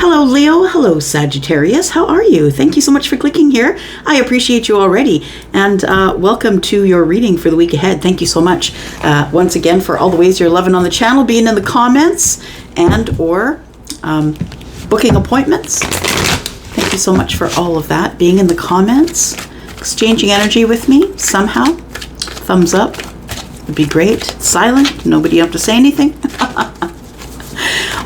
Hello, Leo. Hello, Sagittarius. How are you? Thank you so much for clicking here. I appreciate you already. And welcome to your reading for the week ahead. Thank you so much once again for all the ways you're loving on the channel, being in the comments and or booking appointments. Thank you so much for all of that. Being in the comments, exchanging energy with me somehow. Thumbs up would be great. Silent. Nobody have to say anything.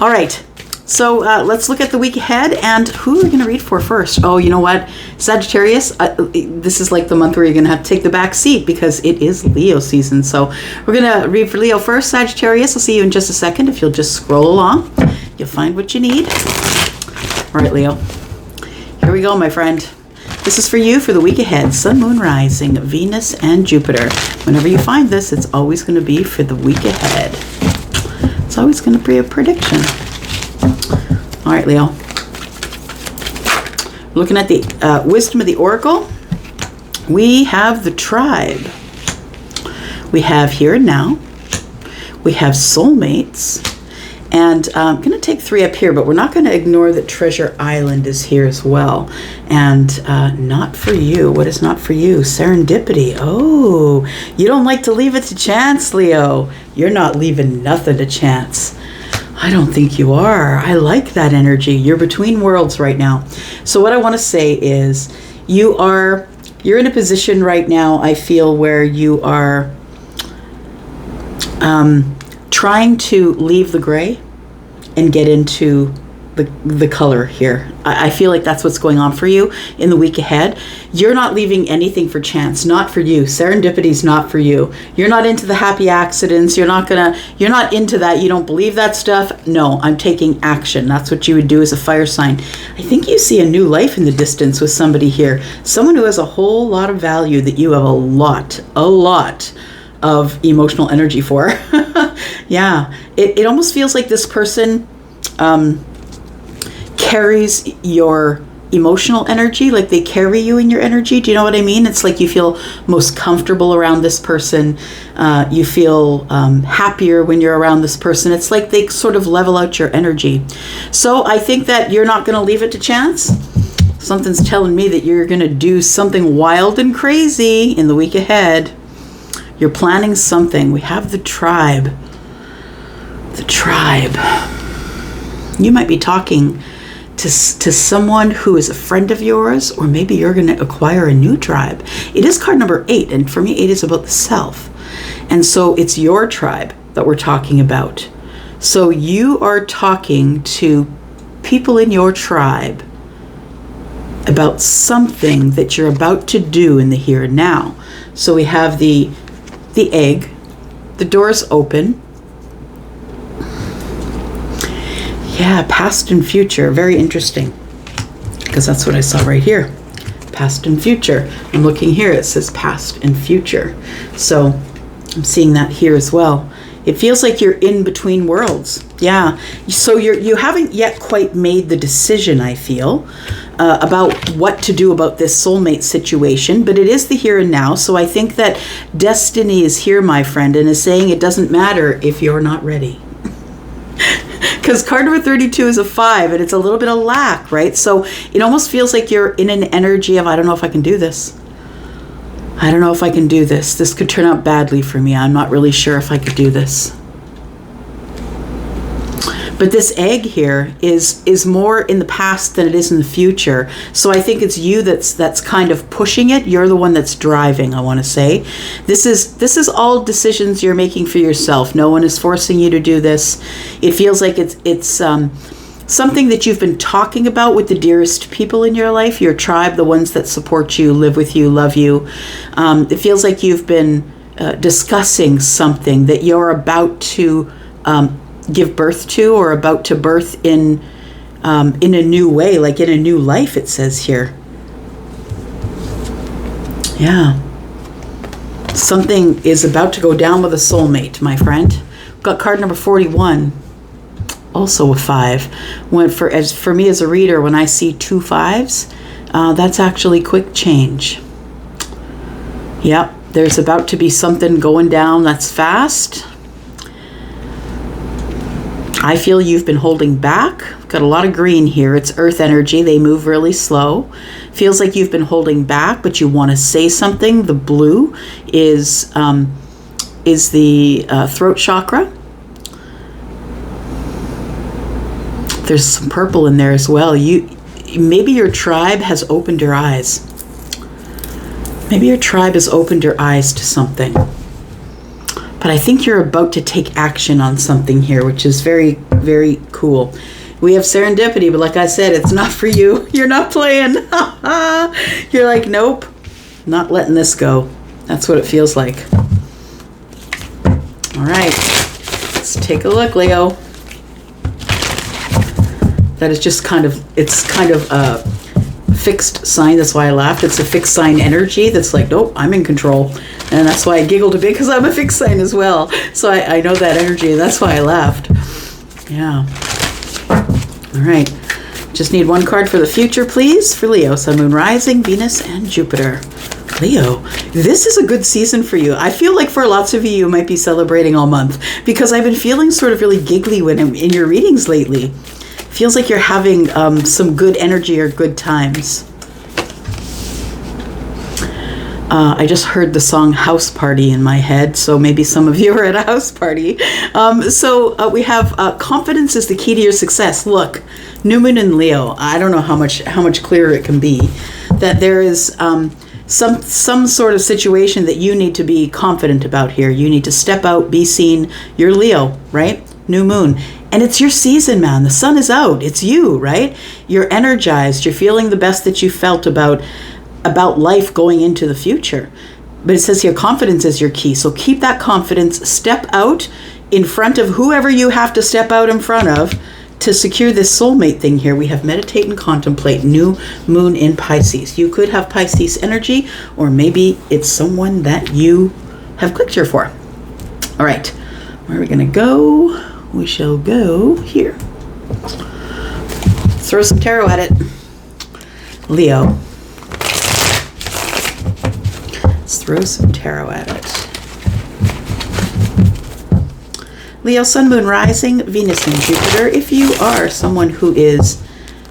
All right. So let's look at the week ahead, and who are we going to read for first? Oh, you know what? Sagittarius, this is like the month where you're going to have to take the back seat because it is Leo season. So we're going to read for Leo first. Sagittarius, I'll see you in just a second. If you'll just scroll along, you'll find what you need. All right, Leo. Here we go, my friend. This is for you for the week ahead. Sun, Moon, Rising, Venus, and Jupiter. Whenever you find this, it's always going to be for the week ahead. It's always going to be a prediction. All right, Leo. Looking at the wisdom of the oracle, we have the tribe. We have here and now. We have soulmates. And I'm going to take 3 up here, but we're not going to ignore that Treasure Island is here as well. And not for you. What is not for you? Serendipity. Oh, you don't like to leave it to chance, Leo. You're not leaving nothing to chance. I don't think you are. I like that energy. You're between worlds right now. So what I want to say is you're in a position right now, I feel, where you are trying to leave the gray and get into the color here. I feel like that's what's going on for you in the week ahead. You're not leaving anything for chance. Not for you. Serendipity's not for you. You're not into the happy accidents. You're not into that. You don't believe that stuff. No, I'm taking action. That's what you would do as a fire sign. I think you see a new life in the distance with somebody here. Someone who has a whole lot of value that you have a lot of emotional energy for. Yeah. It almost feels like this person carries your emotional energy, like they carry you in your energy. Do you know what I mean? It's like you feel most comfortable around this person. You feel happier when you're around this person. It's like they sort of level out your energy. So I think that you're not going to leave it to chance. Something's telling me that you're going to do something wild and crazy in the week ahead. You're planning something. We have the tribe. The tribe. You might be talking to someone who is a friend of yours, or maybe you're going to acquire a new tribe. It is card number 8, and for me 8 is about the self. And so it's your tribe that we're talking about. So you are talking to people in your tribe about something that you're about to do in the here and now. So we have the egg, the door's open. Yeah, past and future. Very interesting. Because that's what I saw right here. Past and future. I'm looking here. It says past and future. So I'm seeing that here as well. It feels like you're in between worlds. Yeah. So you haven't yet quite made the decision, I feel, about what to do about this soulmate situation. But it is the here and now. So I think that destiny is here, my friend, and is saying it doesn't matter if you're not ready. Because card number 32 is a 5, and it's a little bit of lack, right? So it almost feels like you're in an energy of, I don't know if I can do this. I don't know if I can do this. This could turn out badly for me. I'm not really sure if I could do this. But this egg here is more in the past than it is in the future. So I think it's you that's kind of pushing it. You're the one that's driving, I want to say. This is all decisions you're making for yourself. No one is forcing you to do this. It feels like it's something that you've been talking about with the dearest people in your life, your tribe, the ones that support you, live with you, love you. It feels like you've been discussing something that you're about to give birth to, or about to birth in a new way, like in a new life, it says here. Yeah. Something is about to go down with a soulmate, my friend. We've got card number 41, also a 5. For me as a reader, when I see 2 5s, that's actually quick change. Yep, there's about to be something going down that's fast. I feel you've been holding back Got a lot of green here. It's earth energy. They move really slow. Feels like you've been holding back, but you want to say something. The blue is the throat chakra. There's some purple in there as well. Maybe your tribe has opened your eyes. Maybe your tribe has opened your eyes to something. But I think you're about to take action on something here, which is very, very cool. We have serendipity, but like I said, it's not for you. You're not playing. You're like, nope, not letting this go. That's what it feels like. All right, let's take a look, Leo. That is just it's kind of a fixed sign. That's why I laughed. It's a fixed sign energy that's like, nope, I'm in control. And that's why I giggled a bit, because I'm a fixed sign as well. So I know that energy. That's why I laughed. Yeah. All right. Just need one card for the future, please, for Leo. Sun, Moon, Rising, Venus, and Jupiter. Leo, this is a good season for you. I feel like for lots of you, you might be celebrating all month, because I've been feeling sort of really giggly when I'm in your readings lately. Feels like you're having some good energy or good times. I just heard the song House Party in my head, so maybe some of you are at a house party. So we have confidence is the key to your success. Look, New Moon in Leo, I don't know how much clearer it can be, that there is some sort of situation that you need to be confident about here. You need to step out, be seen. You're Leo, right? New Moon. And it's your season, man. The sun is out. It's you, right? You're energized. You're feeling the best that you felt about life going into the future. But it says here, confidence is your key. So keep that confidence. Step out in front of whoever you have to step out in front of to secure this soulmate thing here. We have meditate and contemplate. New Moon in Pisces. You could have Pisces energy, or maybe it's someone that you have clicked here for. All right. Where are we going to go? We shall go here. Let's throw some tarot at it. Leo. Let's throw some tarot at it. Leo, Sun, Moon, Rising, Venus, and Jupiter. If you are someone who is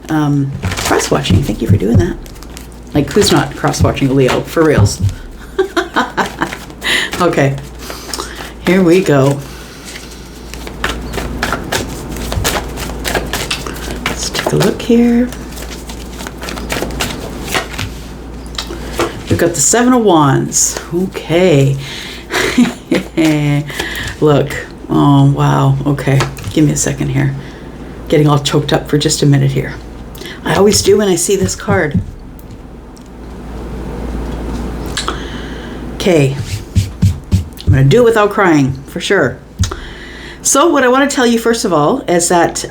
cross-watching, thank you for doing that. Like, who's not cross-watching a Leo? For reals. Okay. Here we go. A look here. We've got the Seven of Wands. Okay. Look. Oh, wow. Okay. Give me a second here. Getting all choked up for just a minute here. I always do when I see this card. Okay. I'm going to do it without crying, for sure. So what I want to tell you, first of all, is that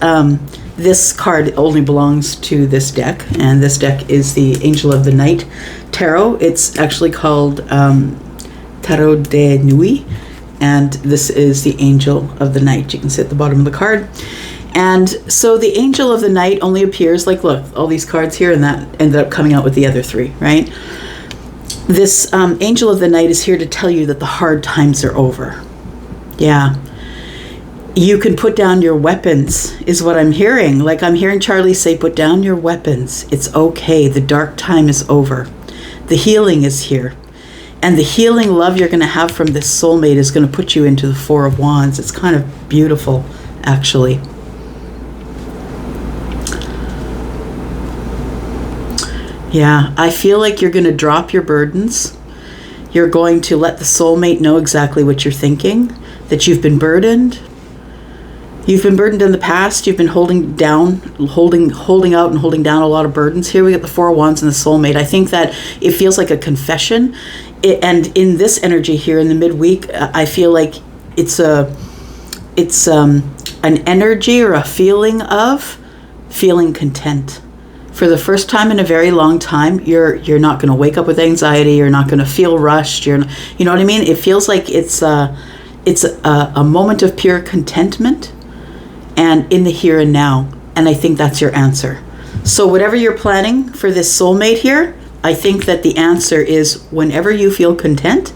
this card only belongs to this deck, and this deck is the Angel of the Night Tarot. It's actually called Tarot de Nuit, and this is the Angel of the Night. You can see at the bottom of the card. And so the Angel of the Night only appears, like, look, all these cards here, and that ended up coming out with the other three, right? This Angel of the Night is here to tell you that the hard times are over. Yeah. You can put down your weapons, is what I'm hearing. Like, I'm hearing Charlie say, put down your weapons. It's okay. The dark time is over. The healing is here. And the healing love you're going to have from this soulmate is going to put you into the Four of Wands. It's kind of beautiful, actually. Yeah, I feel like you're going to drop your burdens. You're going to let the soulmate know exactly what you're thinking, that you've been burdened. You've been burdened in the past. You've been holding out and holding down a lot of burdens. Here we get the Four of Wands and the soulmate. I think that it feels like a confession. And in this energy here in the midweek, I feel like it's an energy or a feeling of feeling content. For the first time in a very long time, you're not going to wake up with anxiety. You're not going to feel rushed. You know what I mean? It feels like it's a moment of pure contentment and in the here and now. And I think that's your answer. So whatever you're planning for this soulmate here, I think that the answer is whenever you feel content,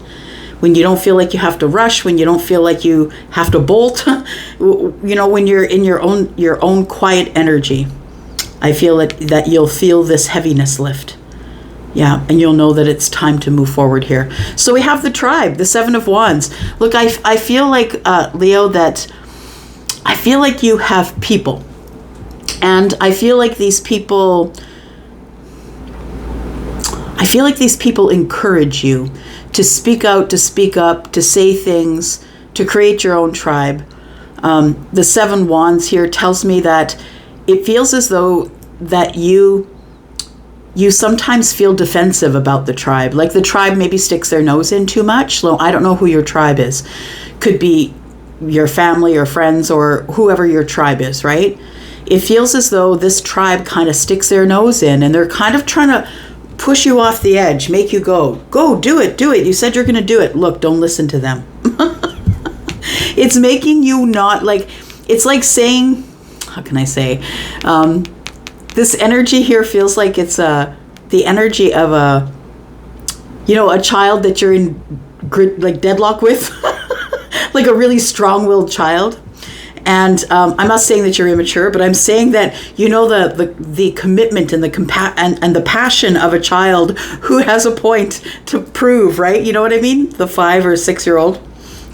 when you don't feel like you have to rush, when you don't feel like you have to bolt, when you're in your own quiet energy, I feel that you'll feel this heaviness lift. Yeah, and you'll know that it's time to move forward here. So we have the tribe, the Seven of Wands. Look, I feel like, Leo, that I feel like you have people. And I feel like these people encourage you to speak out, to speak up, to say things, to create your own tribe. The Seven Wands here tells me that it feels as though that you sometimes feel defensive about the tribe. Like the tribe maybe sticks their nose in too much. So I don't know who your tribe is. Could be your family or friends or whoever your tribe is, right? It feels as though this tribe kind of sticks their nose in and they're kind of trying to push you off the edge, make you go, do it. You said you're going to do it. Look, don't listen to them. It's making you not like, it's like saying, how can I say, this energy here feels like it's the energy of a child that you're in like deadlock with, like a really strong-willed child. And I'm not saying that you're immature, but I'm saying that the commitment and the passion of a child who has a point to prove, right? You know what I mean? The 5 or 6 year old.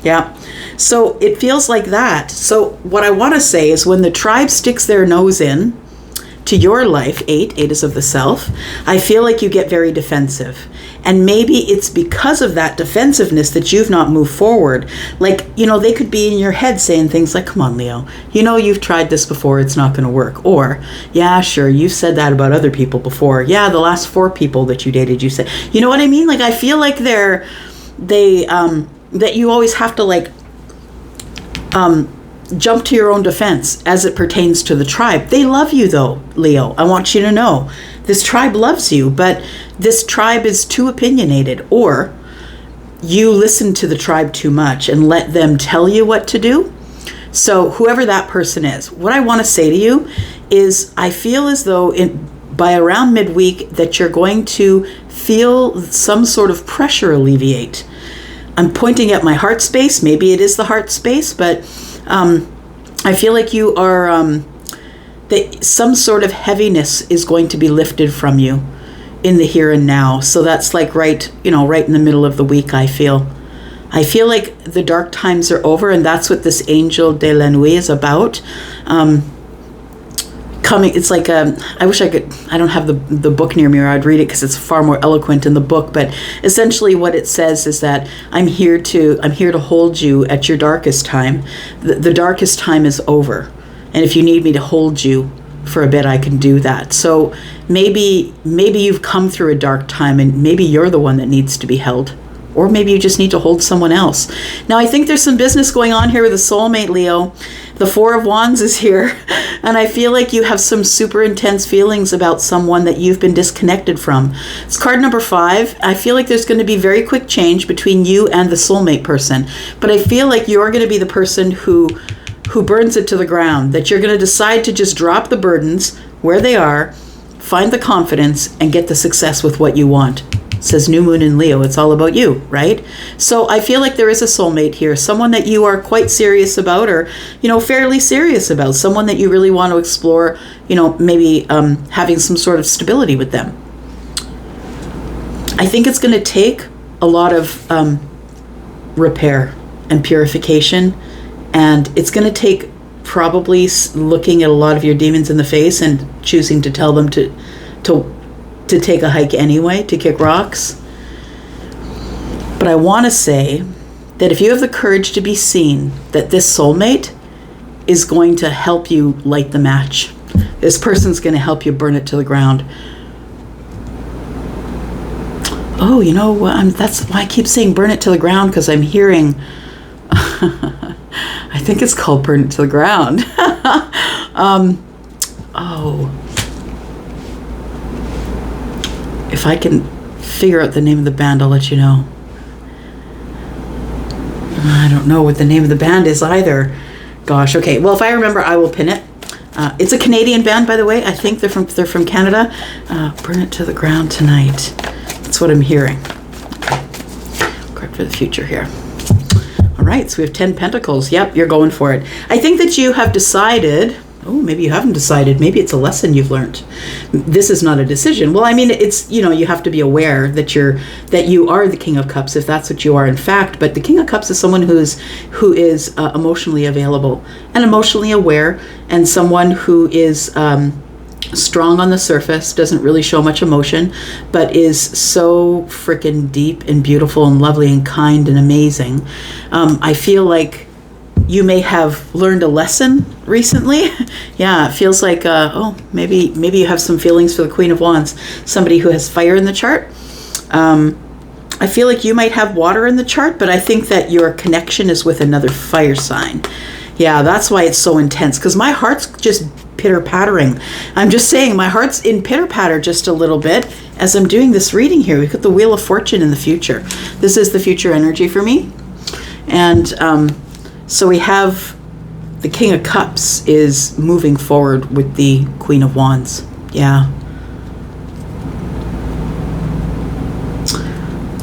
Yeah. So it feels like that. So what I want to say is when the tribe sticks their nose in to your life, 8 is of the self, I feel like you get very defensive. And maybe it's because of that defensiveness that you've not moved forward. Like, they could be in your head saying things like, come on, Leo, you've tried this before, it's not going to work. Or, yeah, sure, you've said that about other people before. Yeah, the last 4 people that you dated, you said, you know what I mean? Like, I feel like that you always have to jump to your own defense as it pertains to the tribe. They love you though, Leo. I want you to know this tribe loves you, but this tribe is too opinionated, or you listen to the tribe too much and let them tell you what to do. So whoever that person is, what I want to say to you is I feel as though by around midweek that you're going to feel some sort of pressure alleviate. I'm pointing at my heart space. Maybe it is the heart space, but I feel like you are, that some sort of heaviness is going to be lifted from you in the here and now. So that's like right in the middle of the week, I feel like the dark times are over, and that's what this Angel de la Nuit is about. It's like I wish I could. I don't have the book near me, or I'd read it because it's far more eloquent in the book. But essentially, what it says is that I'm here to hold you at your darkest time. The darkest time is over, and if you need me to hold you for a bit, I can do that. So maybe you've come through a dark time, and maybe you're the one that needs to be held. Or maybe you just need to hold someone else. Now, I think there's some business going on here with a soulmate, Leo. The 4 of Wands is here. And I feel like you have some super intense feelings about someone that you've been disconnected from. It's card number 5. I feel like there's going to be very quick change between you and the soulmate person. But I feel like you're going to be the person who burns it to the ground. That you're going to decide to just drop the burdens where they are, find the confidence, and get the success with what you want. Says New Moon in Leo. It's all about you, right? So I feel like there is a soulmate here, someone that you are quite serious about, or fairly serious about, someone that you really want to explore, maybe having some sort of stability with them. I think it's going to take a lot of repair and purification, and it's going to take probably looking at a lot of your demons in the face and choosing to tell them to take a hike anyway, to kick rocks. But I want to say that if you have the courage to be seen, that this soulmate is going to help you light the match. This person's going to help you burn it to the ground. Oh, that's why I keep saying burn it to the ground, because I'm hearing, I think it's called burn it to the ground. If I can figure out the name of the band, I'll let you know. I don't know what the name of the band is either. Gosh, okay. Well, if I remember, I will pin it. It's a Canadian band, by the way. I think they're from Canada. Burn it to the ground tonight. That's what I'm hearing. Okay. card for the future here. All right, so we have 10 Pentacles. Yep, you're going for it. I think that you have decided, maybe you haven't decided. Maybe it's a lesson you've learned. This is not a decision. Well, I mean, it's, you have to be aware that you are the King of Cups, if that's what you are in fact. But the King of Cups is someone who is emotionally available and emotionally aware, and someone who is strong on the surface, doesn't really show much emotion, but is so freaking deep and beautiful and lovely and kind and amazing. I feel like you may have learned a lesson recently. Yeah, it feels like, maybe you have some feelings for the Queen of Wands, somebody who has fire in the chart. I feel like you might have water in the chart, but I think that your connection is with another fire sign. Yeah, that's why it's so intense, because my heart's just pitter-pattering. I'm just saying, my heart's in pitter-patter just a little bit as I'm doing this reading here. We've got the Wheel of Fortune in the future. This is the future energy for me. And so we have the King of Cups is moving forward with the Queen of Wands. Yeah.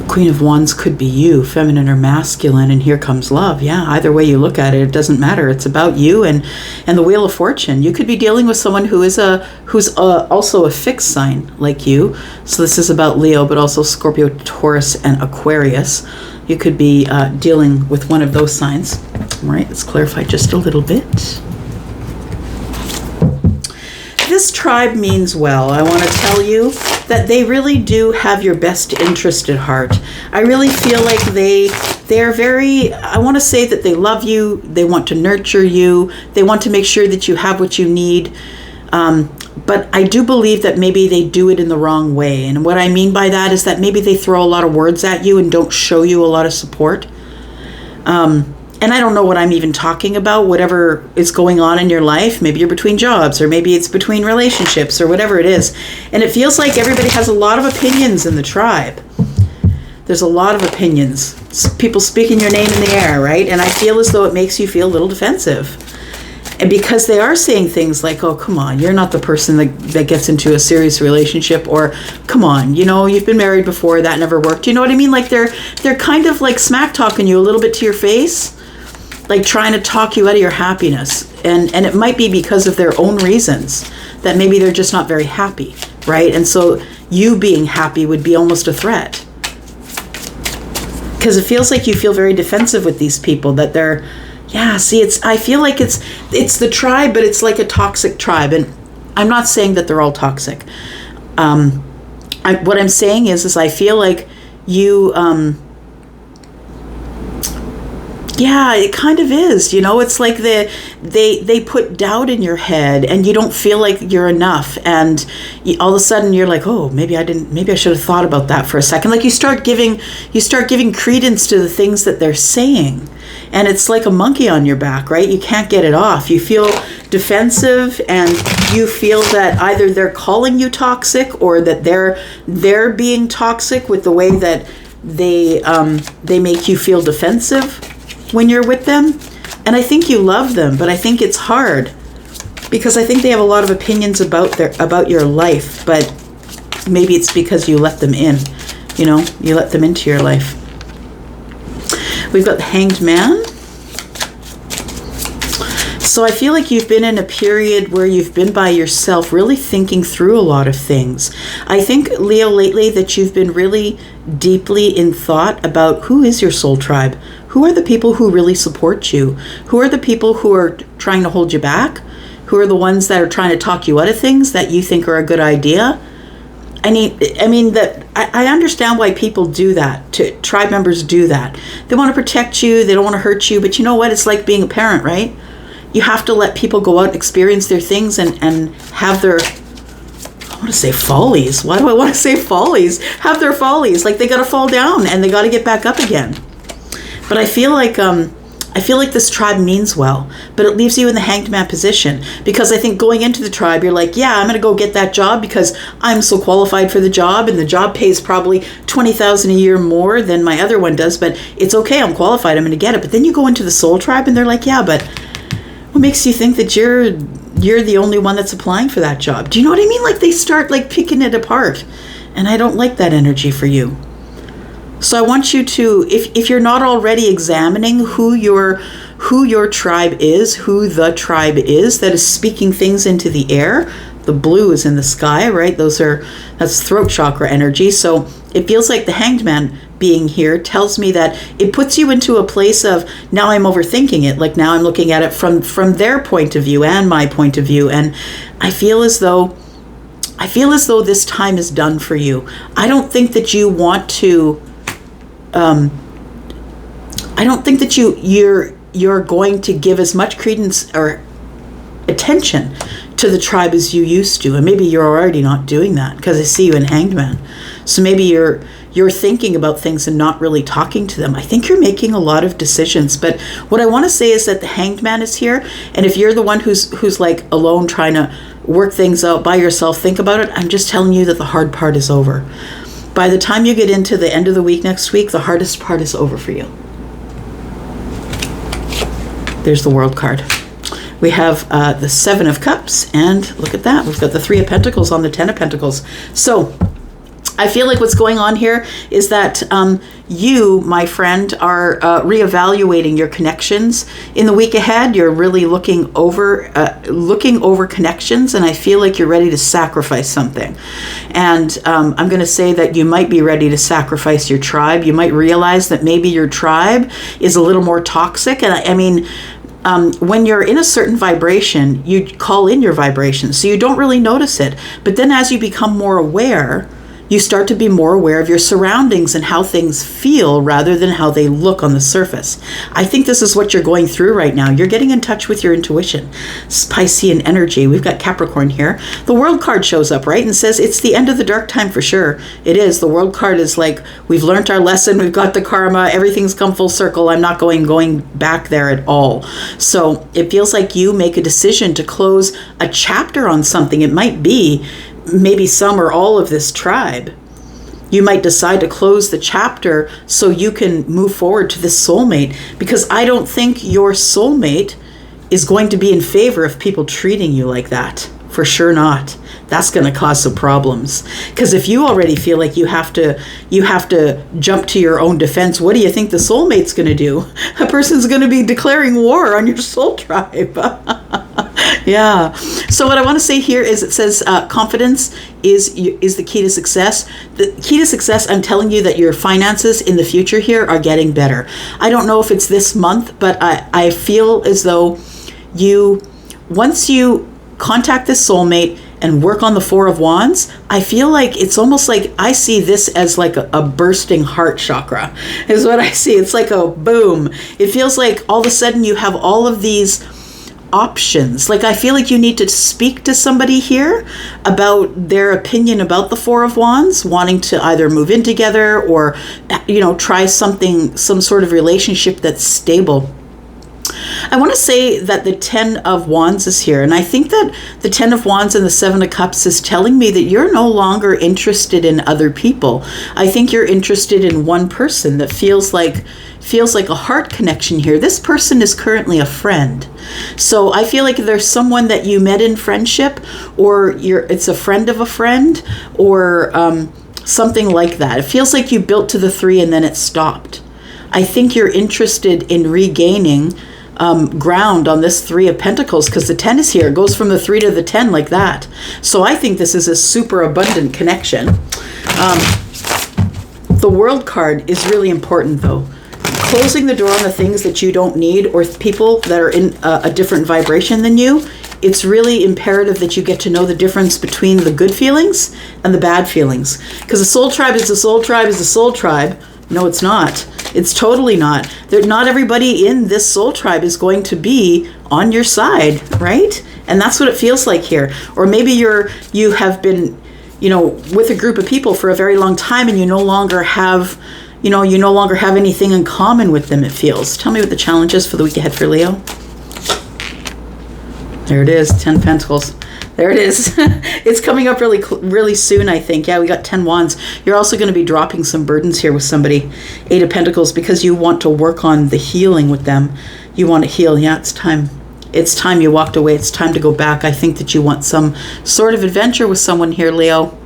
Queen of Wands could be you, feminine or masculine, and here comes love. Yeah, either way you look at it, it doesn't matter. It's about you and the Wheel of Fortune. You could be dealing with someone who's also a fixed sign like you. So this is about Leo, but also Scorpio, Taurus, and Aquarius. You could be dealing with one of those signs. All right, let's clarify just a little bit. This tribe means well. I want to tell you that they really do have your best interest at heart. I really feel like they're very, I want to say that they love you, they want to nurture you, they want to make sure that you have what you need. But I do believe that maybe they do it in the wrong way. And what I mean by that is that maybe they throw a lot of words at you and don't show you a lot of support. And I don't know what I'm even talking about, whatever is going on in your life. Maybe you're between jobs, or maybe it's between relationships, or whatever it is. And it feels like everybody has a lot of opinions in the tribe. There's a lot of opinions. People speaking your name in the air, right? And I feel as though it makes you feel a little defensive. And because they are saying things like, oh, come on, you're not the person that gets into a serious relationship, or come on, you've been married before, that never worked. You know what I mean? Like they're kind of like smack talking you a little bit to your face, like trying to talk you out of your happiness. And it might be because of their own reasons, that maybe they're just not very happy, right? And so you being happy would be almost a threat. Because it feels like you feel very defensive with these people, that they're, I feel like it's the tribe, but it's like a toxic tribe. And I'm not saying that they're all toxic. What I'm saying is I feel like you, it kind of is, it's like they put doubt in your head, and you don't feel like you're enough. And all of a sudden you're like, oh, maybe I should have thought about that for a second. Like you start giving credence to the things that they're saying. And it's like a monkey on your back, right? You can't get it off. You feel defensive, and you feel that either they're calling you toxic, or that they're being toxic with the way that they make you feel defensive when you're with them. And I think you love them, but I think it's hard, because I think they have a lot of opinions about your life, but maybe it's because you let them in, you let them into your life. We've got the Hanged Man. So I feel like you've been in a period where you've been by yourself, really thinking through a lot of things. I think, Leo, lately that you've been really deeply in thought about who is your soul tribe? Who are the people who really support you? Who are the people who are trying to hold you back? Who are the ones that are trying to talk you out of things that you think are a good idea? I mean that I understand why people do that. Tribe members do that. They want to protect you. They don't want to hurt you. But you know what? It's like being a parent, right? You have to let people go out and experience their things and have their, I want to say follies. Why do I want to say follies? Have their follies. Like they got to fall down and they got to get back up again. But I feel like this tribe means well, but it leaves you in the Hanged Man position, because I think going into the tribe, you're like, I'm going to go get that job because I'm so qualified for the job, and the job pays probably $20,000 a year more than my other one does, but it's okay, I'm qualified, I'm going to get it. But then you go into the soul tribe and they're like, but what makes you think that you're the only one that's applying for that job? Do you know what I mean? Like they start like picking it apart, and I don't like that energy for you. So I want you to, if you're not already examining who your tribe is, who the tribe is that is speaking things into the air. The blue is in the sky, right? That's throat chakra energy. So it feels like the Hanged Man being here tells me that it puts you into a place of, now I'm overthinking it. Like now I'm looking at it from their point of view and my point of view. And I feel as though this time is done for you. I don't think that you want to, I don't think that you're going to give as much credence or attention to the tribe as you used to. And maybe you're already not doing that because I see you in Hanged Man. So maybe you're thinking about things and not really talking to them. I think you're making a lot of decisions. But what I want to say is that the Hanged Man is here. And if you're the one who's like alone trying to work things out by yourself, think about it. I'm just telling you that the hard part is over. By the time you get into the end of the week next week, the hardest part is over for you. There's the World card. We have the Seven of Cups, and look at that. We've got the Three of Pentacles on the Ten of Pentacles. So I feel like what's going on here is that you, my friend, are reevaluating your connections in the week ahead. You're really looking over connections, and I feel like you're ready to sacrifice something. And I'm going to say that you might be ready to sacrifice your tribe. You might realize that maybe your tribe is a little more toxic. And I mean, when you're in a certain vibration, you call in your vibration, so you don't really notice it. But then as you become more aware, you start to be more aware of your surroundings and how things feel rather than how they look on the surface. I think this is what you're going through right now. You're getting in touch with your intuition. Piscean energy. We've got Capricorn here. The World card shows up, right? And says it's the end of the dark time for sure. It is. The World card is like, we've learned our lesson. We've got the karma. Everything's come full circle. I'm not going back there at all. So it feels like you make a decision to close a chapter on something. It might be maybe some or all of this tribe. You might decide to close the chapter so you can move forward to this soulmate, because I don't think your soulmate is going to be in favor of people treating you like that. For sure not. That's going to cause some problems. Because if you already feel like you have to jump to your own defense, what do you think the soulmate's going to do? A person's going to be declaring war on your soul tribe. Yeah. So what I want to say here is it says confidence is the key to success. The key to success, I'm telling you that your finances in the future here are getting better. I don't know if it's this month, but I feel as though once you contact this soulmate and work on the Four of Wands, I feel like it's almost like I see this as like a bursting heart chakra is what I see. It's like a boom. It feels like all of a sudden you have all of these options. Like I feel like you need to speak to somebody here about their opinion about the Four of Wands, wanting to either move in together or, try some sort of relationship that's stable. I want to say that the Ten of Wands is here, and I think that the Ten of Wands and the Seven of Cups is telling me that you're no longer interested in other people. I think you're interested in one person that feels like a heart connection here. This person is currently a friend. So I feel like there's someone that you met in friendship, or it's a friend of a friend, or something like that. It feels like you built to the 3 and then it stopped. I think you're interested in regaining ground on this 3 of Pentacles, because the 10 is here. It goes from the 3 to the 10 like that. So I think this is a super abundant connection. The World card is really important though. Closing the door on the things that you don't need, or people that are in a different vibration than you, it's really imperative that you get to know the difference between the good feelings and the bad feelings. Because a soul tribe is a soul tribe is a soul tribe. No, it's not. It's totally not. Not everybody in this soul tribe is going to be on your side, right? And that's what it feels like here. Or maybe you have been, with a group of people for a very long time, and you no longer have anything in common with them, it feels. Tell me what the challenge is for the week ahead for Leo. There it is, 10 Pentacles. There it is. It's coming up really soon, I think. Yeah, we got 10 Wands. You're also going to be dropping some burdens here with somebody. 8 of Pentacles, because you want to work on the healing with them. You want to heal. Yeah, it's time. It's time you walked away. It's time to go back. I think that you want some sort of adventure with someone here, Leo.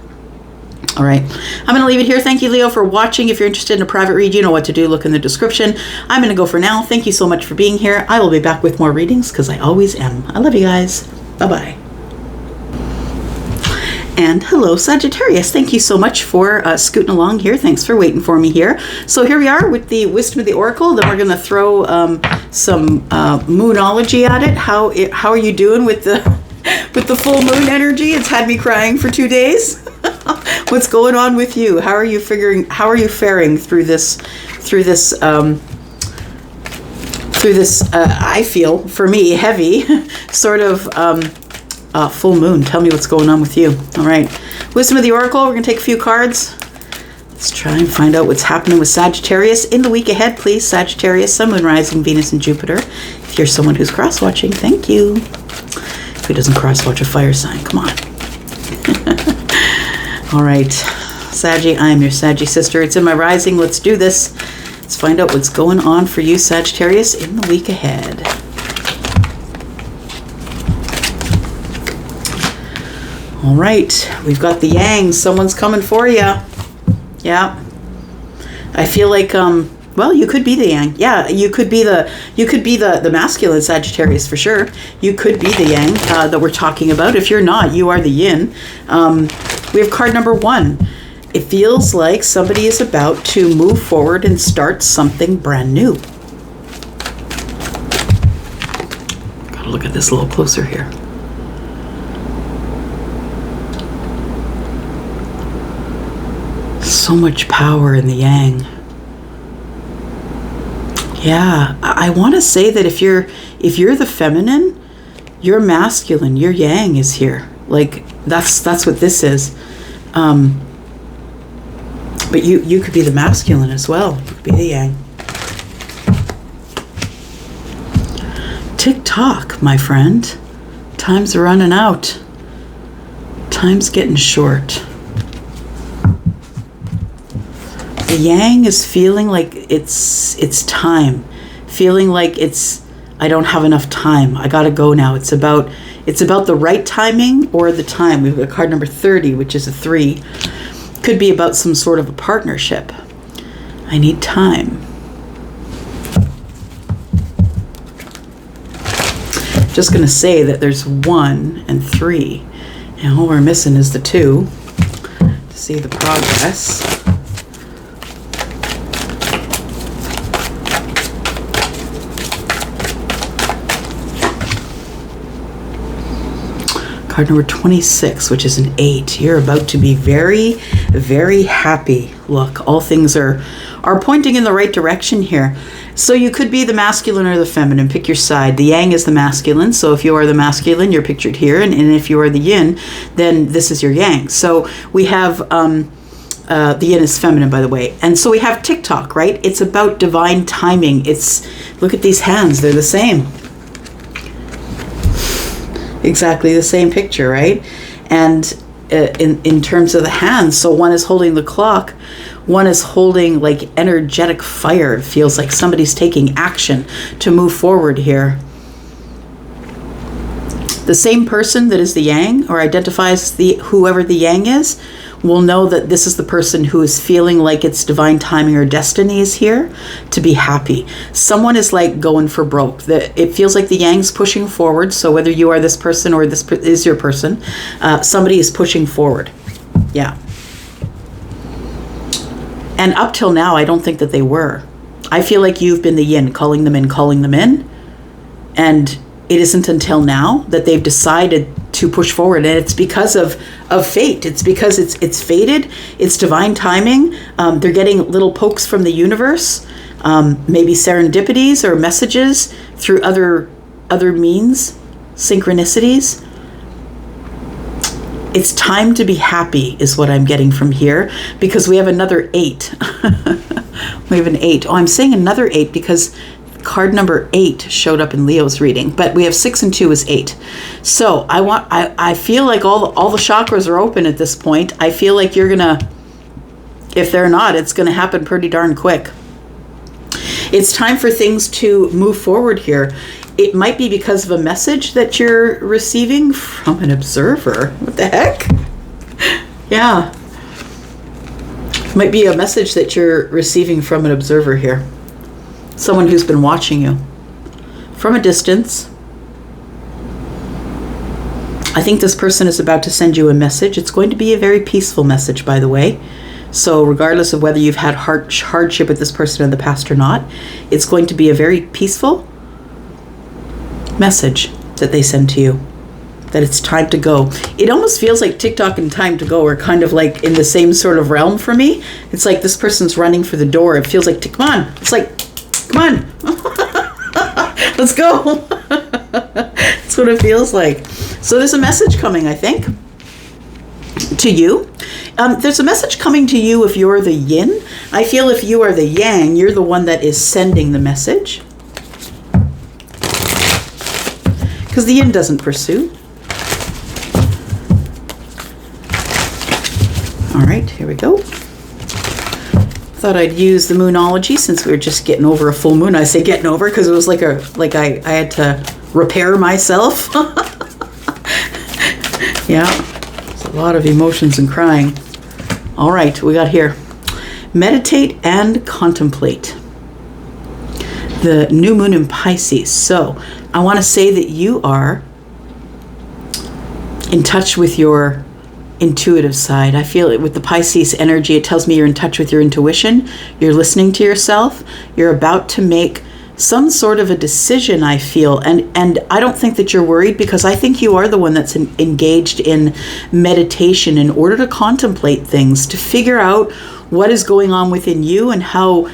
All right, I'm going to leave it here. Thank you, Leo, for watching. If you're interested in a private read, you know what to do. Look in the description. I'm going to go for now. Thank you so much for being here. I will be back with more readings because I always am. I love you guys. Bye-bye. And hello, Sagittarius. Thank you so much for scooting along here. Thanks for waiting for me here. So here we are with the Wisdom of the Oracle. Then we're going to throw some moonology at it. How are you doing with the full moon energy? It's had me crying for 2 days. What's going on with you? How are you faring through this I feel, for me, heavy sort of full moon? Tell me what's going on with you. All right. Wisdom of the Oracle. We're going to take a few cards. Let's try and find out what's happening with Sagittarius in the week ahead, please. Sagittarius, Sun, Moon, Rising, Venus, and Jupiter. If you're someone who's cross-watching, thank you. Who doesn't cross-watch a fire sign? Come on. All right. Saggy, I am your Saggy sister. It's in my rising. Let's do this. Let's find out what's going on for you, Sagittarius, in the week ahead. All right, we've got the Yang. Someone's coming for you. Yeah. I feel like, well, you could be the Yang. Yeah, you could be the masculine Sagittarius for sure. You could be the Yang that we're talking about. If you're not, you are the Yin. We have card number 1. It feels like somebody is about to move forward and start something brand new. Gotta look at this a little closer here. So much power in the Yang. Yeah, I want to say that if you're the feminine, you're masculine, your Yang is here. Like that's what this is. But you could be the masculine as well. You could be the Yang. Tick-tock, my friend. Time's running out. Time's getting short. The Yang is feeling like it's time. Feeling like I don't have enough time. I gotta go now. It's about the right timing or the time. We've got card number 30, which is a 3. Could be about some sort of a partnership. I need time. Just gonna say that there's 1 and 3. And all we're missing is the 2 to see the progress. Card number 26, which is an 8. You're about to be very, very happy. Look, all things are pointing in the right direction here. So you could be the masculine or the feminine. Pick your side. The Yang is the masculine. So if you are the masculine, you're pictured here. And if you are the Yin, then this is your Yang. So we have the Yin is feminine, by the way. And so we have tick-tock, right? It's about divine timing. Look at these hands. They're the same. Exactly the same picture, right? And in terms of the hands, so one is holding the clock, one is holding like energetic fire. It feels like somebody's taking action to move forward here. The same person that is the Yang or identifies whoever the Yang is will know that this is the person who is feeling like it's divine timing or destiny is here to be happy. Someone is like going for broke. It feels like the Yang's pushing forward. So whether you are this person or this is your person, somebody is pushing forward. Yeah. And up till now, I don't think that they were. I feel like you've been the Yin, calling them in. And it isn't until now that they've decided to push forward, and it's because of fate. It's because it's fated. It's divine timing. They're getting little pokes from the universe, maybe serendipities or messages through other means, synchronicities. It's time to be happy is what I'm getting from here, because we have another 8. We have an 8. Oh, I'm saying another 8 because card number 8 showed up in Leo's reading, but we have 6 and 2 is 8. So I feel like all the chakras are open at this point. I feel like you're gonna, if they're not, it's gonna happen pretty darn quick. It's time for things to move forward here. It might be because of a message that you're receiving from an observer. What the heck? Yeah. Might be a message that you're receiving from an observer here. Someone who's been watching you from a distance. I think this person is about to send you a message. It's going to be a very peaceful message, by the way. So regardless of whether you've had hardship with this person in the past or not, it's going to be a very peaceful message that they send to you. That it's time to go. It almost feels like TikTok and time to go are kind of like in the same sort of realm for me. It's like this person's running for the door. It feels like, come on. It's like, come on. Let's go. That's what it feels like. So there's a message coming, I think, to you. There's a message coming to you if you're the yin. I feel if you are the yang, you're the one that is sending the message. Because the yin doesn't pursue. All right, here we go. Thought I'd use the moonology since we were just getting over a full moon. I say getting over because it was like I had to repair myself. Yeah, it's a lot of emotions and crying. All right, we got here. Meditate and contemplate. The new moon in Pisces. So I want to say that you are in touch with your intuitive side. I feel it with the Pisces energy. It tells me you're in touch with your intuition. You're listening to yourself. You're about to make some sort of a decision, I feel. And I don't think that you're worried because I think you are the one that's engaged in meditation in order to contemplate things, to figure out what is going on within you and how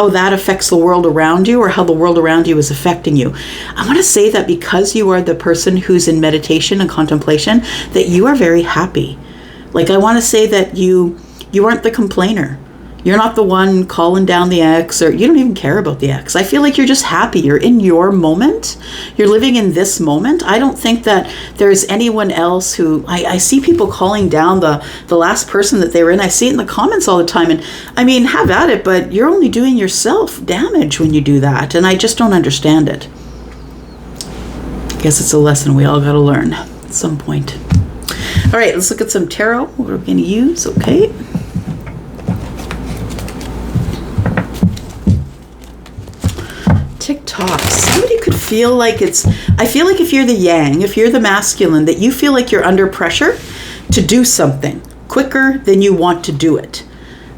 that affects the world around you or how the world around you is affecting you. I want to say that because you are the person who's in meditation and contemplation, that you are very happy. Like I want to say that you aren't the complainer. You're not the one calling down the ex, or you don't even care about the ex. I feel like you're just happy. You're in your moment. You're living in this moment. I don't think that there's anyone else who, I see people calling down the last person that they were in. I see it in the comments all the time. And I mean, have at it, but you're only doing yourself damage when you do that. And I just don't understand it. I guess it's a lesson we all got to learn at some point. All right, let's look at some tarot. What we're going to use, okay. TikTok. Somebody could feel like I feel like if you're the yang, if you're the masculine, that you feel like you're under pressure to do something quicker than you want to do it.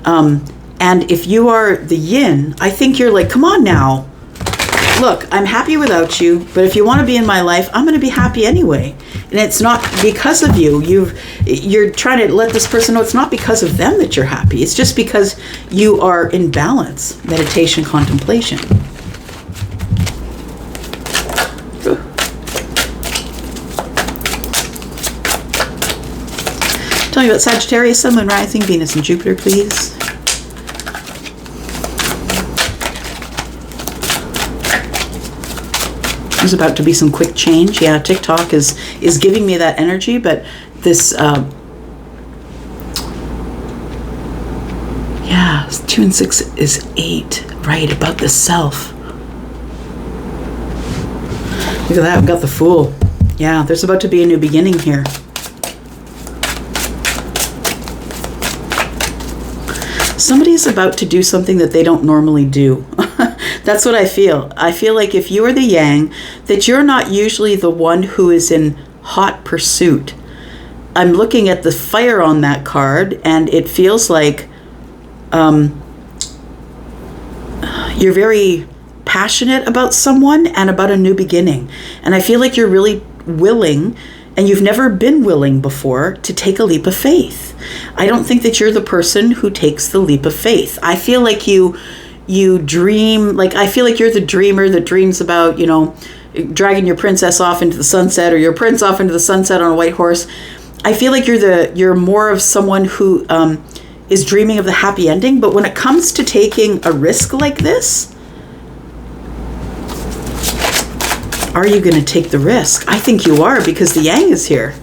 And if you are the yin, I think you're like, come on now. Look, I'm happy without you, but if you want to be in my life, I'm going to be happy anyway. And it's not because of you. You're trying to let this person know it's not because of them that you're happy. It's just because you are in balance. Meditation, contemplation. Tell me about Sagittarius, Sun, Moon, Rising, Venus, and Jupiter, please. There's about to be some quick change. Yeah, TikTok is giving me that energy, but this, yeah, 2 and 6 is 8, right, about the self. Look at that, we've got the Fool. Yeah, there's about to be a new beginning here. Somebody's about to do something that they don't normally do. That's what I feel. I feel like if you are the yang, that you're not usually the one who is in hot pursuit. I'm looking at the fire on that card, and it feels like you're very passionate about someone and about a new beginning. And I feel like you're really willing, and you've never been willing before, to take a leap of faith. I don't think that you're the person who takes the leap of faith. I feel like you dream, like I feel like you're the dreamer that dreams about, dragging your princess off into the sunset, or your prince off into the sunset on a white horse. I feel like you're more of someone who is dreaming of the happy ending. But when it comes to taking a risk like this, are you going to take the risk? I think you are, because the yang is here.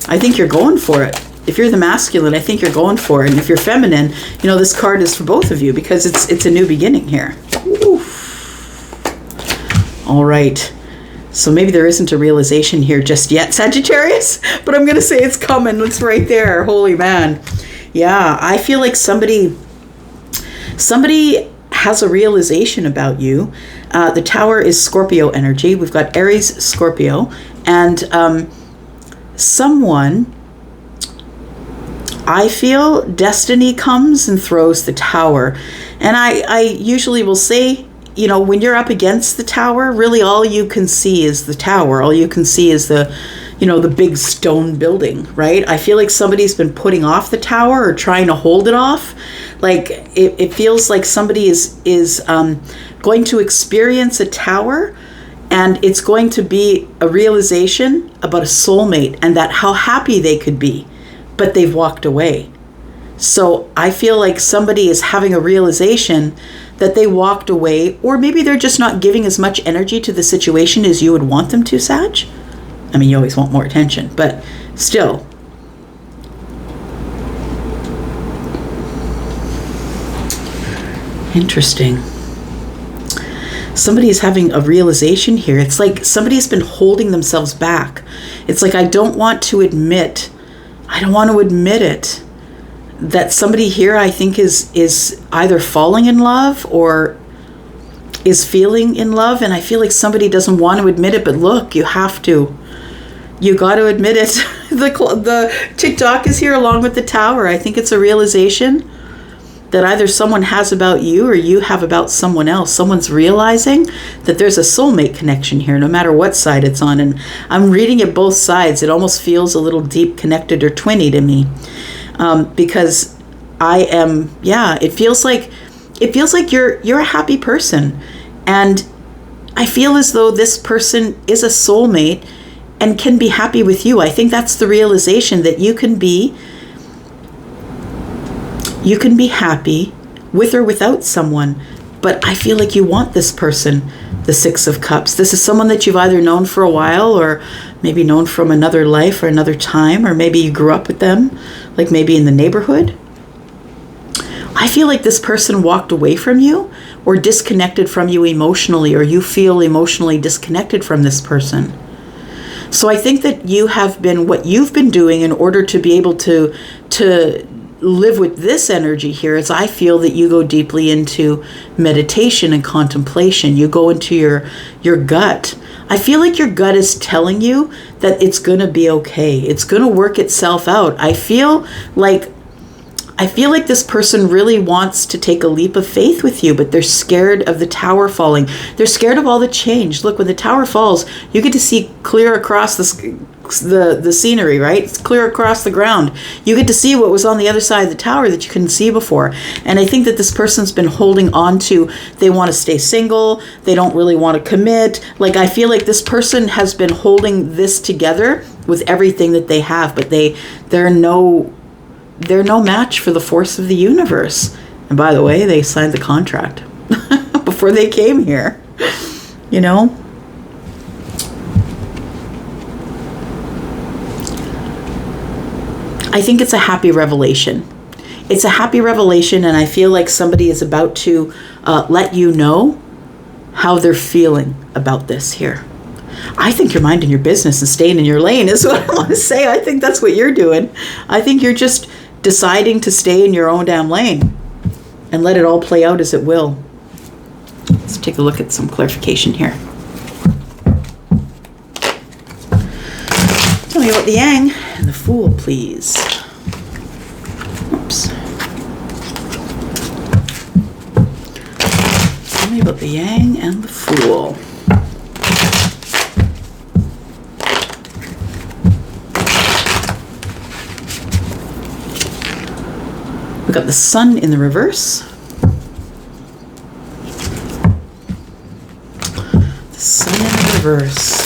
I think you're going for it. If you're the masculine, I think you're going for it. And if you're feminine, this card is for both of you, because it's a new beginning here. Oof. All right. So maybe there isn't a realization here just yet, Sagittarius, but I'm going to say it's coming. It's right there. Holy man. Yeah, I feel like somebody Somebody has a realization about you. The Tower is Scorpio energy. We've got Aries, Scorpio, and someone, I feel destiny comes and throws the Tower. And I usually will say, when you're up against the Tower, really all you can see is the Tower. All you can see is the big stone building, right? I feel like somebody's been putting off the Tower or trying to hold it off. Like it feels like somebody is going to experience a Tower, and it's going to be a realization about a soulmate and that how happy they could be, but they've walked away. So I feel like somebody is having a realization that they walked away, or maybe they're just not giving as much energy to the situation as you would want them to, Sag. I mean, you always want more attention, but still. Interesting. Somebody is having a realization here. It's like somebody's been holding themselves back. It's like, I don't want to admit it, that somebody here, I think, is either falling in love or is feeling in love. And I feel like somebody doesn't want to admit it, but look, you have to. You got to admit it. The TikTok is here along with the Tower. I think it's a realization that either someone has about you or you have about someone else. Someone's realizing that there's a soulmate connection here, no matter what side it's on. And I'm reading it both sides. It almost feels a little deep connected or twinny to me. Because I am, it feels like you're a happy person. And I feel as though this person is a soulmate and can be happy with you. I think that's the realization, that you can be happy with or without someone. But I feel like you want this person, the Six of Cups. This is someone that you've either known for a while, or maybe known from another life or another time, or maybe you grew up with them, like maybe in the neighborhood. I feel like this person walked away from you or disconnected from you emotionally, or you feel emotionally disconnected from this person. So I think that you have been, what you've been doing in order to be able to live with this energy here, is I feel that you go deeply into meditation and contemplation. You go into your gut. I feel like your gut is telling you that it's going to be okay. It's going to work itself out. I feel like this person really wants to take a leap of faith with you, but they're scared of the Tower falling. They're scared of all the change. Look, when the Tower falls, you get to see clear across the scenery, right? It's clear across the ground. You get to see what was on the other side of the Tower that you couldn't see before. And I think that this person's been holding on to, they want to stay single. They don't really want to commit. Like, I feel like this person has been holding this together with everything that they have, but they're no match for the force of the universe. And by the way, they signed the contract before they came here, I think it's a happy revelation. It's a happy revelation, and I feel like somebody is about to let you know how they're feeling about this here. I think you're minding your business and staying in your lane is what I want to say. I think that's what you're doing. I think you're just deciding to stay in your own damn lane and let it all play out as it will. Let's take a look at some clarification here. Tell me about the Yang and the Fool, please. Oops. Tell me about the Yang and the Fool. We've got the Sun in the reverse. The Sun in the reverse.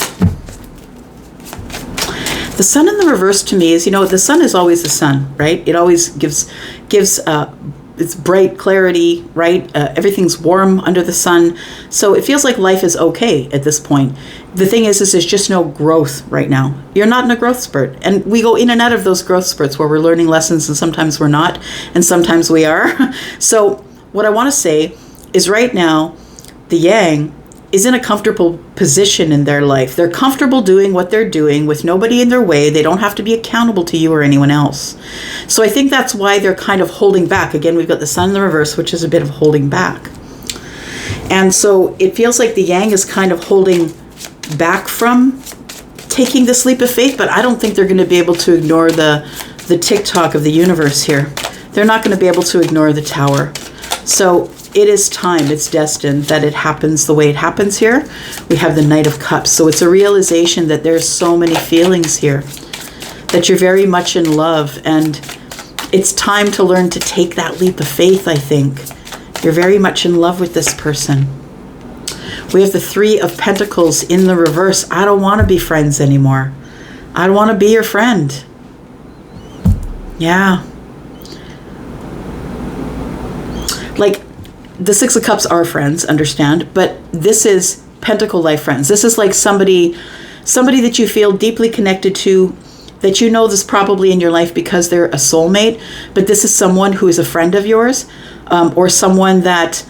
The Sun in the reverse to me is, the sun is always the sun, right? It always gives it's bright clarity, right? Everything's warm under the sun. So it feels like life is okay at this point. The thing is there's just no growth right now. You're not in a growth spurt. And we go in and out of those growth spurts where we're learning lessons, and sometimes we're not, and sometimes we are. So what I want to say is right now, the Yang is in a comfortable position in their life. They're comfortable doing what they're doing with nobody in their way. They don't have to be accountable to you or anyone else. So I think that's why they're kind of holding back. Again, we've got the Sun in the reverse, which is a bit of holding back. And so it feels like the Yang is kind of holding back from taking this leap of faith, but I don't think they're going to be able to ignore the tick-tock of the universe here. They're not going to be able to ignore the Tower. So it is time, it's destined that it happens the way it happens here. We have the Knight of Cups. So it's a realization that there's so many feelings here, that you're very much in love, and it's time to learn to take that leap of faith, I think. You're very much in love with this person. We have the Three of Pentacles in the reverse. I don't want to be friends anymore. I don't want to be your friend. Yeah. Like, the Six of Cups are friends, understand, but this is Pentacle life friends. This is like somebody that you feel deeply connected to, that you know this probably in your life because they're a soulmate, but this is someone who is a friend of yours, or someone that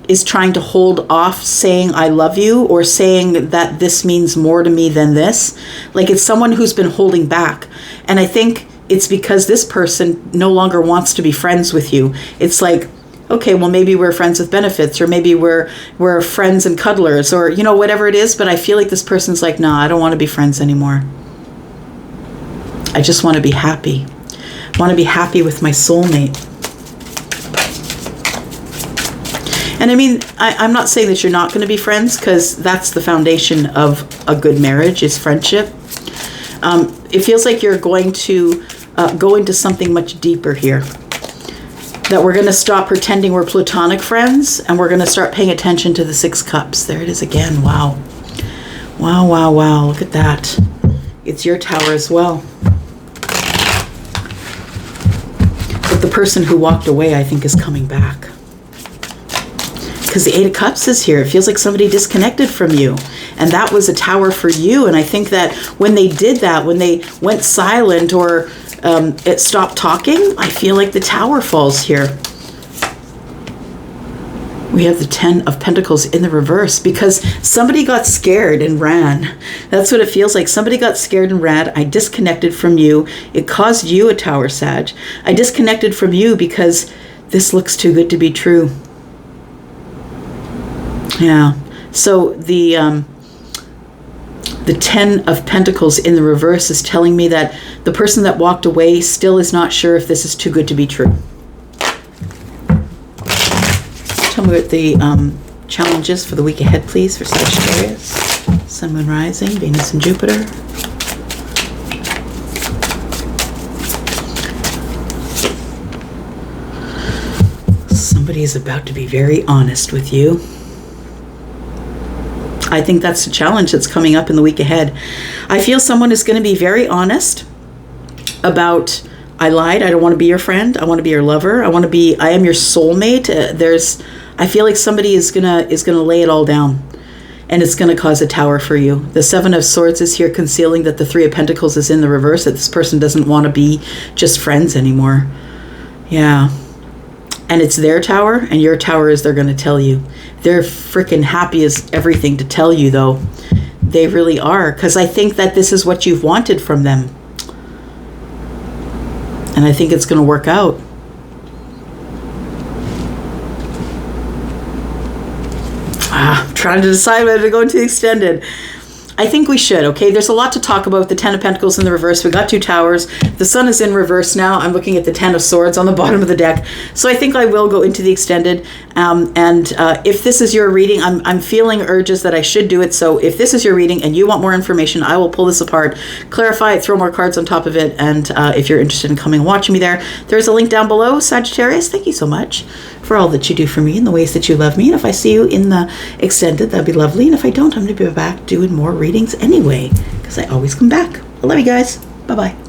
is trying to hold off saying I love you, or saying that this means more to me than this. Like, it's someone who's been holding back. And I think it's because this person no longer wants to be friends with you. It's like, okay, well, maybe we're friends with benefits, or maybe we're friends and cuddlers, or, you know, whatever it is. But I feel like this person's like, nah, I don't want to be friends anymore. I just want to be happy. I want to be happy with my soulmate. And I mean, I'm not saying that you're not going to be friends, because that's the foundation of a good marriage, is friendship. It feels like you're going to go into something much deeper here. That we're going to stop pretending we're platonic friends, and we're going to start paying attention to the Six Cups. There it is again. Wow. Wow, wow, wow. Look at that. It's your Tower as well. But the person who walked away, I think, is coming back. Because the Eight of Cups is here. It feels like somebody disconnected from you. And that was a Tower for you. And I think that when they did that, when they went silent, or it stopped talking, I feel like the Tower falls here. We have the Ten of Pentacles in the reverse, because somebody got scared and ran. That's what it feels like. Somebody got scared and ran. I disconnected from you. It caused you a Tower, Sag. I disconnected from you because this looks too good to be true. Yeah. So the Ten of Pentacles in the reverse is telling me that the person that walked away still is not sure if this is too good to be true. Tell me what the challenge is for the week ahead, please, for Sagittarius. Sun, Moon, Rising, Venus, and Jupiter. Somebody is about to be very honest with you. I think that's the challenge that's coming up in the week ahead. I feel someone is going to be very honest about, I lied, I don't want to be your friend, I want to be your lover, I am your soulmate. I feel like somebody is gonna lay it all down, and it's going to cause a Tower for you. The Seven of Swords is here, concealing that the Three of Pentacles is in the reverse, that this person doesn't want to be just friends anymore. Yeah. And it's their Tower, and your Tower is they're going to tell you. They're freaking happy as everything to tell you, though. They really are, because I think that this is what you've wanted from them. And I think it's going to work out. I'm trying to decide whether to go into the extended. I think we should, okay? There's a lot to talk about. The Ten of Pentacles in the reverse. We got two Towers. The Sun is in reverse now. I'm looking at the Ten of Swords on the bottom of the deck. So I think I will go into the extended. If this is your reading, I'm feeling urges that I should do it. So if this is your reading and you want more information, I will pull this apart, clarify it, throw more cards on top of it. And if you're interested in coming and watching me there, there's a link down below. Sagittarius, thank you so much for all that you do for me and the ways that you love me. And if I see you in the extended, that'd be lovely. And if I don't, I'm going to be back doing more readings anyway, because I always come back. I love you guys. Bye-bye.